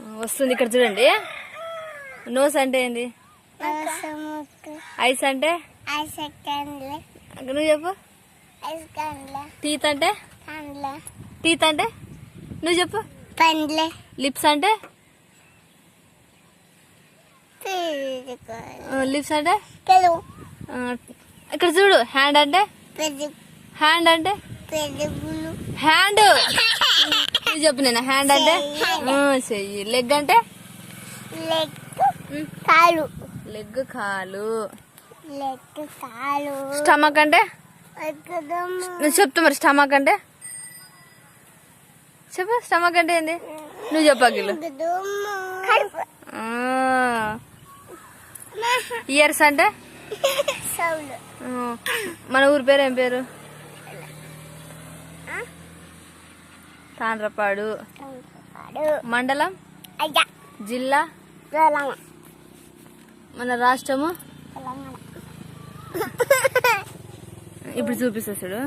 వస్తుంది ఇక్కడ చూడండి. నోస్ అంటే ఏంది? ఐస్ అంటే నువ్వు చెప్పు. టీత్ అంటే నువ్వు చెప్పు. లిప్స్ అంటే ఇక్కడ చూడు. హ్యాండ్ అంటే హ్యాండ్ నువ్వు చెప్పు. నేను హ్యాండ్ అంటే చెయ్యి. లెగ్ అంటే కాలు. స్టమక్ అంటే నువ్వు చెప్తా మరి. స్టమక్ అంటే చెప్పు. స్టమక్ అంటే ఏంది? నువ్వు చెప్పాకిలు. ఇయర్స్ అంటే మన ఊరి పేరు ఏం పేరు? తాండ్రపాడు. మండలం, జిల్లా, మన రాష్ట్రము. ఇప్పుడు చూపిస్తా చూడు.